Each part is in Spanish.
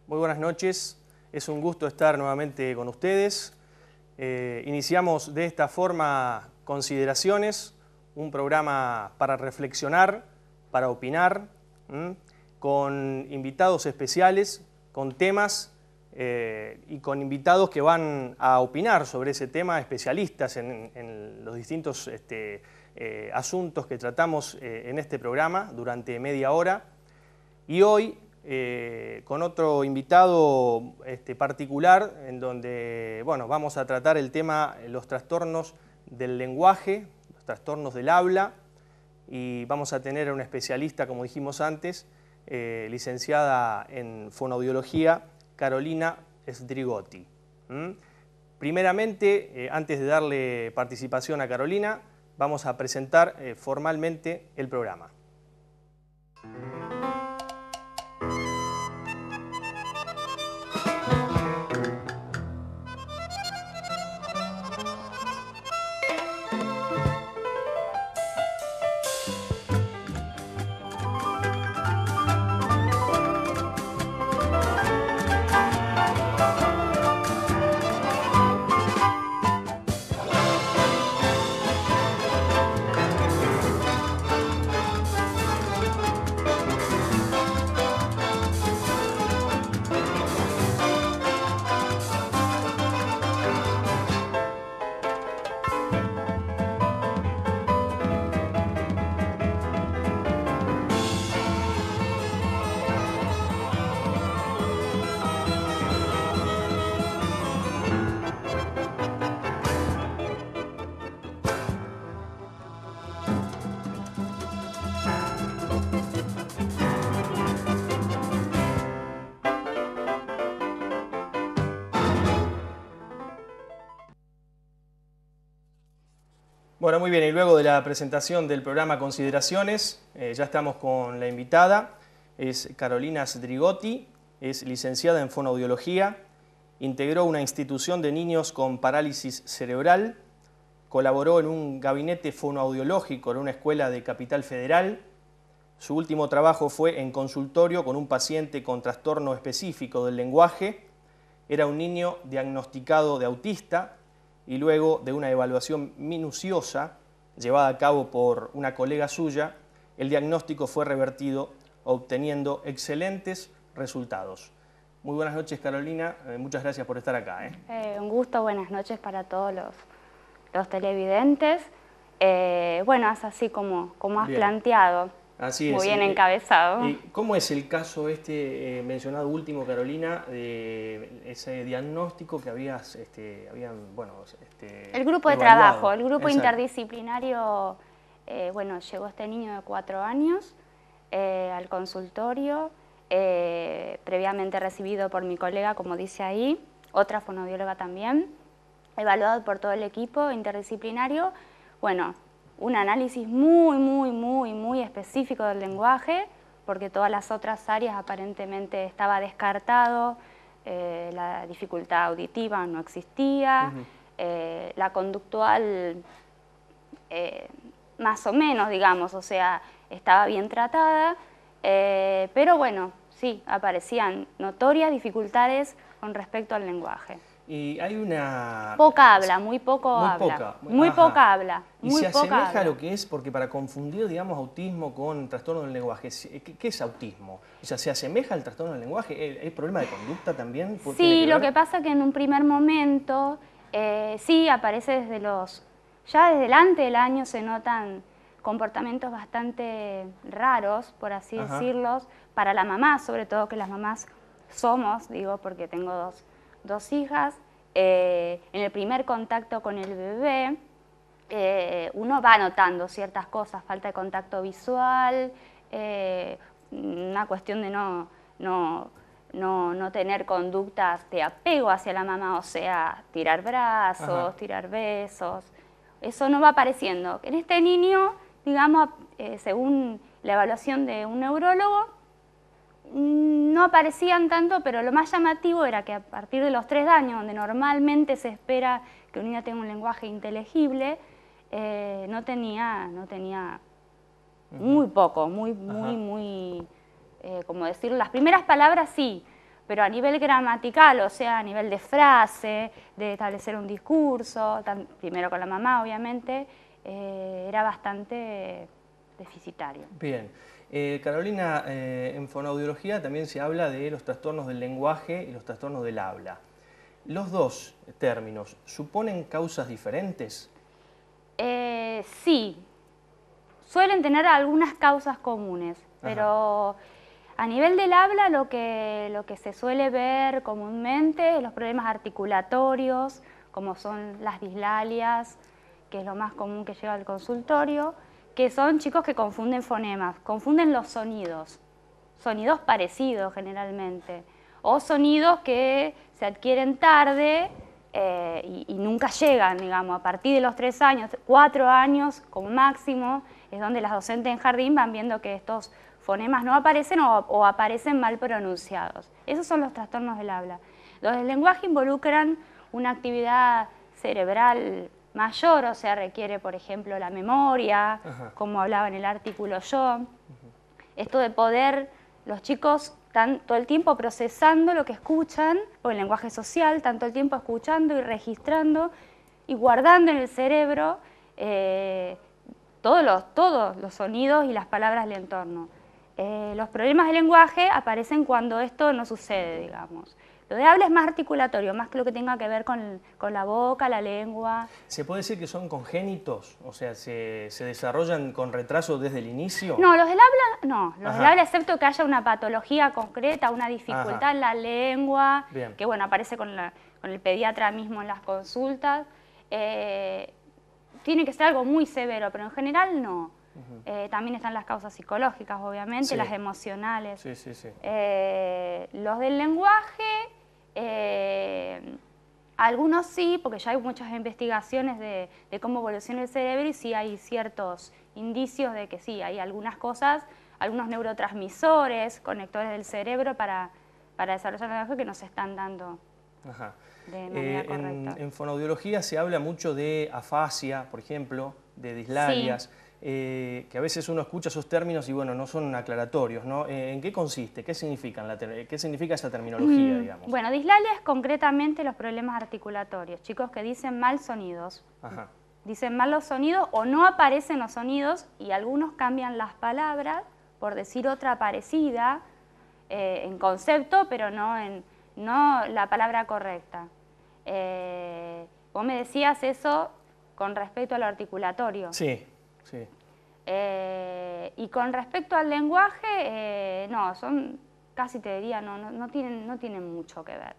Muy buenas noches, es un gusto estar nuevamente con ustedes. Iniciamos de esta forma Consideraciones, un programa para reflexionar, para opinar, con invitados especiales, con temas y con invitados que van a opinar sobre ese tema, especialistas en los distintos asuntos que tratamos en este programa durante media hora. Y hoy con otro invitado particular, en donde vamos a tratar el tema, los trastornos del lenguaje, los trastornos del habla, y vamos a tener a una especialista, como dijimos antes, licenciada en fonoaudiología, Carolina Sdrigotti. Primeramente, antes de darle participación a Carolina, vamos a presentar formalmente el programa. Bueno, muy bien, y luego de la presentación del programa Consideraciones, ya estamos con la invitada, es Carolina Sdrigotti, es licenciada en fonoaudiología, integró una institución de niños con parálisis cerebral, colaboró en un gabinete fonoaudiológico en una escuela de Capital Federal. Su último trabajo fue en consultorio con un paciente con trastorno específico del lenguaje. Era un niño diagnosticado de autista, y luego de una evaluación minuciosa llevada a cabo por una colega suya, el diagnóstico fue revertido, obteniendo excelentes resultados. Muy buenas noches, Carolina, muchas gracias por estar acá. Un gusto, buenas noches para todos los televidentes. Bueno, es así como has planteado. Así muy es. Bien encabezado. ¿Cómo es el caso mencionado último, Carolina, de ese diagnóstico que el grupo de trabajo, el grupo interdisciplinario, llegó este niño de 4 años al consultorio, previamente recibido por mi colega, como dice ahí, otra fonoaudióloga también, evaluado por todo el equipo interdisciplinario. Bueno, un análisis muy específico del lenguaje, porque todas las otras áreas aparentemente estaba descartado, la dificultad auditiva no existía, la conductual más o menos, digamos, o sea, estaba bien tratada, pero bueno, sí, aparecían notorias dificultades con respecto al lenguaje. Y hay una... Poca habla, muy poco habla. Muy poca habla. ¿Y se asemeja a lo que es, porque para confundir, digamos, autismo con trastorno del lenguaje, ¿qué es autismo? O sea, ¿se asemeja al trastorno del lenguaje? ¿Hay problema de conducta también? Sí, lo que pasa es que en un primer momento, sí, aparece ya desde antes del año se notan comportamientos bastante raros, por así decirlos, para la mamá, sobre todo que las mamás somos, digo, porque tengo dos hijas. En el primer contacto con el bebé, uno va notando ciertas cosas, falta de contacto visual, una cuestión de no tener conductas de apego hacia la mamá, o sea, tirar brazos, tirar besos. Eso no va apareciendo. En este niño, digamos, según la evaluación de un neurólogo, no aparecían tanto, pero lo más llamativo era que a partir de los 3 años, donde normalmente se espera que un niño tenga un lenguaje inteligible, no tenía muy poco, como decir, las primeras palabras sí, pero a nivel gramatical, o sea, a nivel de frase, de establecer un discurso, primero con la mamá, obviamente, era bastante deficitario. Bien. Carolina, en fonoaudiología también se habla de los trastornos del lenguaje y los trastornos del habla. ¿Los dos términos suponen causas diferentes? Sí, suelen tener algunas causas comunes, pero a nivel del habla lo que se suele ver comúnmente es los problemas articulatorios, como son las dislalias, que es lo más común que llega al consultorio, que son chicos que confunden fonemas, confunden los sonidos parecidos generalmente, o sonidos que se adquieren tarde y nunca llegan, digamos, a partir de los 3 años, 4 años como máximo, es donde las docentes en jardín van viendo que estos fonemas no aparecen o aparecen mal pronunciados. Esos son los trastornos del habla. Los del lenguaje involucran una actividad cerebral mayor, o sea, requiere, por ejemplo, la memoria, como hablaba en el artículo yo. Esto de poder, los chicos están todo el tiempo procesando lo que escuchan, o el lenguaje social, están todo el tiempo escuchando y registrando y guardando en el cerebro todos los sonidos y las palabras del entorno. Los problemas de lenguaje aparecen cuando esto no sucede, digamos. Lo de habla es más articulatorio, más que lo que tenga que ver con la boca, la lengua. ¿Se puede decir que son congénitos? O sea, ¿se desarrollan con retraso desde el inicio? No, los del habla, no. Los del habla, excepto que haya una patología concreta, una dificultad en la lengua, que bueno, aparece con el pediatra mismo en las consultas. Tiene que ser algo muy severo, pero en general no. También están las causas psicológicas, obviamente, las emocionales. Los del lenguaje, algunos sí, porque ya hay muchas investigaciones de cómo evoluciona el cerebro y sí hay ciertos indicios de que sí, hay algunas cosas, algunos neurotransmisores, conectores del cerebro para desarrollar el lenguaje que nos están dando de manera correcta. En fonoaudiología se habla mucho de afasia, por ejemplo, de dislalias. Que a veces uno escucha esos términos y bueno, no son aclaratorios, ¿no? ¿En qué consiste? ¿Qué significa esa terminología, digamos? Bueno, dislalia es concretamente los problemas articulatorios, chicos que dicen mal sonidos. Dicen mal los sonidos o no aparecen los sonidos y algunos cambian las palabras por decir otra parecida en concepto, pero no la palabra correcta. Vos me decías eso con respecto a lo articulatorio. Sí. Y con respecto al lenguaje, no, son, casi te diría, no tienen mucho que ver.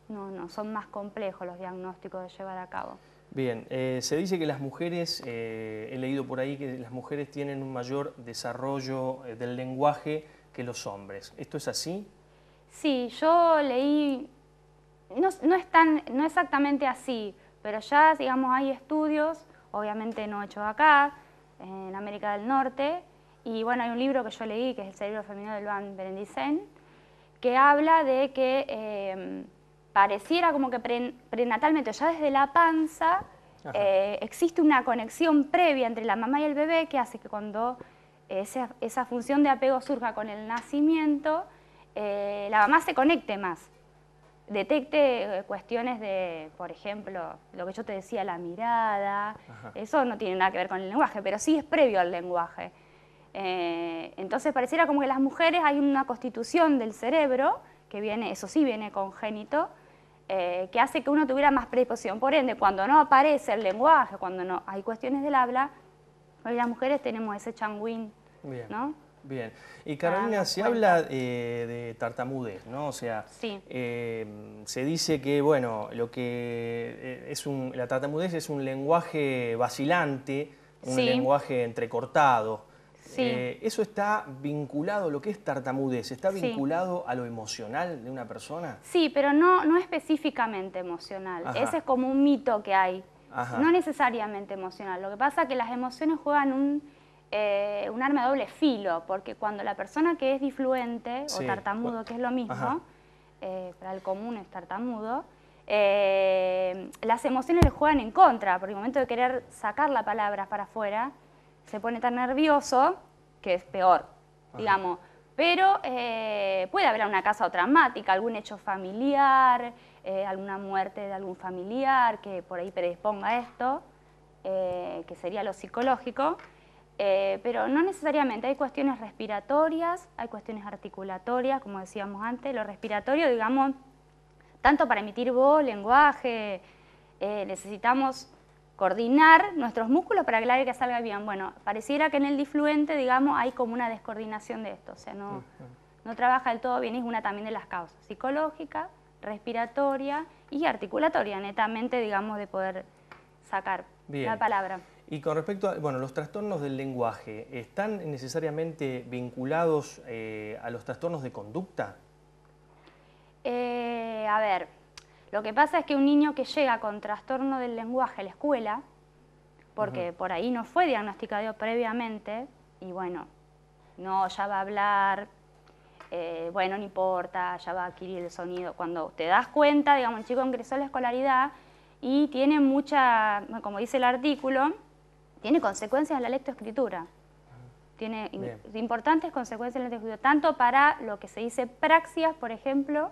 No, son más complejos los diagnósticos de llevar a cabo. Bien, se dice que las mujeres, he leído por ahí que las mujeres tienen un mayor desarrollo del lenguaje que los hombres. ¿Esto es así? Sí, yo leí, no es exactamente así, pero ya, digamos, hay estudios, obviamente no hechos acá, en América del Norte, y bueno, hay un libro que yo leí, que es El cerebro femenino de Luan Berendisen, que habla de que pareciera como que prenatalmente, ya desde la panza, existe una conexión previa entre la mamá y el bebé que hace que cuando esa función de apego surja con el nacimiento, la mamá se conecte más, detecte cuestiones de, por ejemplo, lo que yo te decía, la mirada. Eso no tiene nada que ver con el lenguaje, pero sí es previo al lenguaje. Entonces pareciera como que las mujeres hay una constitución del cerebro, que viene, eso sí viene congénito, que hace que uno tuviera más predisposición. Por ende, cuando no aparece el lenguaje, cuando no hay cuestiones del habla, hoy las mujeres tenemos ese changuín, ¿no? Bien. Y Carolina, se habla de tartamudez, ¿no? O sea, se dice que, bueno, la tartamudez es un lenguaje vacilante, un lenguaje entrecortado. ¿Eso está vinculado, lo que es tartamudez, está vinculado a lo emocional de una persona? Sí, pero no específicamente emocional. Ese es como un mito que hay. No necesariamente emocional. Lo que pasa es que las emociones juegan un arma de doble filo, porque cuando la persona que es difluente o tartamudo, que es lo mismo, para el común es tartamudo, las emociones le juegan en contra, porque en el momento de querer sacar la palabra para afuera, se pone tan nervioso que es peor. Digamos, Pero puede haber una causa traumática, algún hecho familiar, alguna muerte de algún familiar que por ahí predisponga a esto, que sería lo psicológico, pero no necesariamente. Hay cuestiones respiratorias, hay cuestiones articulatorias, como decíamos antes. Lo respiratorio, digamos, tanto para emitir voz, lenguaje, necesitamos coordinar nuestros músculos para que el aire salga bien. Bueno, pareciera que en el difluente, digamos, hay como una descoordinación de esto, o sea, no trabaja del todo bien, es una también de las causas, psicológica, respiratoria y articulatoria, netamente, digamos, de poder sacar la palabra. Y con respecto a, bueno, los trastornos del lenguaje, ¿están necesariamente vinculados a los trastornos de conducta? A ver, lo que pasa es que un niño que llega con trastorno del lenguaje a la escuela, porque por ahí no fue diagnosticado previamente, y bueno, no, ya va a hablar, bueno, no importa, ya va a adquirir el sonido. Cuando te das cuenta, digamos, el chico ingresó a la escolaridad y tiene mucha, como dice el artículo, tiene consecuencias en la lectoescritura. Tiene importantes consecuencias en la lectoescritura, tanto para lo que se dice praxias, por ejemplo,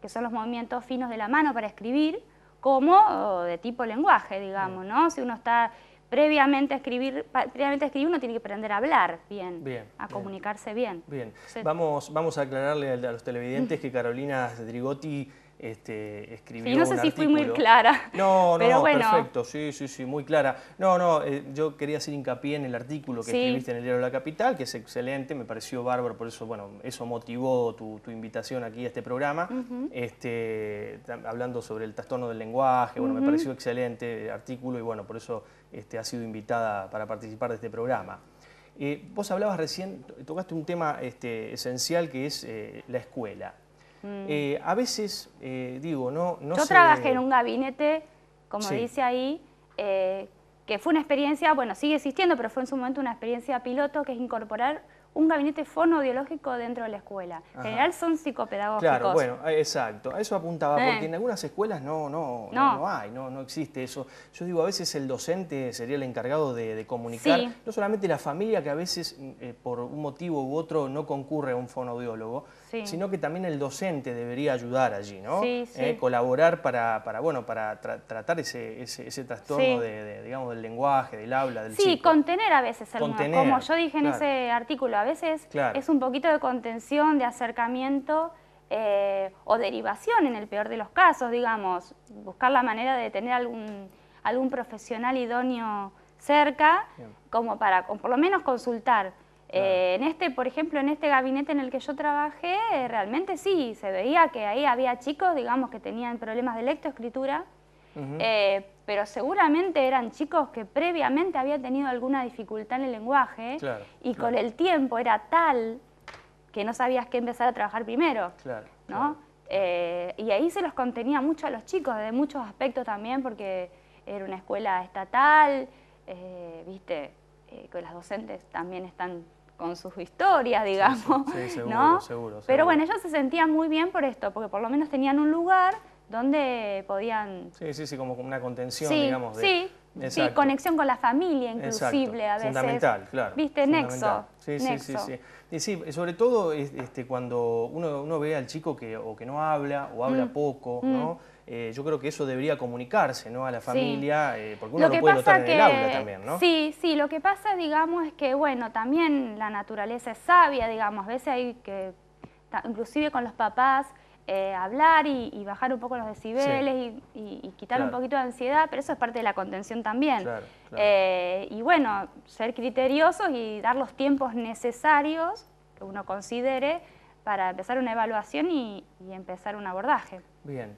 que son los movimientos finos de la mano para escribir, como de tipo lenguaje, digamos, ¿no? Si uno está previamente a escribir, uno tiene que aprender a hablar bien, a comunicarse bien. Bien, vamos a aclararle a los televidentes que Carolina Drigotti escribió sí, no sé un si artículo. fui muy clara. No, pero bueno. Perfecto, sí, muy clara. Yo quería hacer hincapié en el artículo que escribiste en el Diario de la Capital, que es excelente, me pareció bárbaro, por eso, bueno, eso motivó tu invitación aquí a este programa, hablando sobre el trastorno del lenguaje, bueno, me pareció excelente el artículo y bueno, por eso has sido invitada para participar de este programa. Vos hablabas recién, tocaste un tema esencial que es la escuela. A veces, no Yo trabajé en un gabinete, como dice ahí, que fue una experiencia, bueno, sigue existiendo, pero fue en su momento una experiencia piloto, que es incorporar un gabinete fonoaudiológico dentro de la escuela. En general son psicopedagógicos. Claro, bueno, exacto, a eso apuntaba, porque en algunas escuelas no hay, no existe eso. Yo digo, a veces el docente sería el encargado de comunicar, no solamente la familia, que a veces por un motivo u otro no concurre a un fonoaudiólogo, sino que también el docente debería ayudar allí, ¿no? Colaborar para tratar ese trastorno digamos, del lenguaje, del habla, del chico. Sí, contener a veces como yo dije en ese artículo, a veces es un poquito de contención, de acercamiento o derivación en el peor de los casos, digamos, buscar la manera de tener algún profesional idóneo cerca, como para por lo menos consultar. Por ejemplo, en este gabinete en el que yo trabajé, realmente sí, se veía que ahí había chicos, digamos, que tenían problemas de lectoescritura, pero seguramente eran chicos que previamente habían tenido alguna dificultad en el lenguaje y con el tiempo era tal que no sabías qué empezar a trabajar primero, ¿no? Y ahí se los contenía mucho a los chicos, de muchos aspectos también, porque era una escuela estatal, viste, que las docentes también están con sus historias, digamos, seguro, ¿no? seguro. Pero bueno, ellos se sentían muy bien por esto, porque por lo menos tenían un lugar donde podían... Sí, como una contención, digamos. Sí, conexión con la familia, inclusive, a veces. Fundamental, claro. ¿Viste? Nexo. Sí. Y sí, sobre todo cuando uno ve al chico que no habla o habla poco, ¿no? Yo creo que eso debería comunicarse, ¿no? A la familia, porque uno lo puede notar en el aula también, ¿no? Sí, lo que pasa, digamos, es que, bueno, también la naturaleza es sabia, digamos, a veces hay que, inclusive con los papás, hablar y bajar un poco los decibeles y quitar un poquito de ansiedad, pero eso es parte de la contención también. Y bueno, ser criteriosos y dar los tiempos necesarios que uno considere para empezar una evaluación y empezar un abordaje. Bien.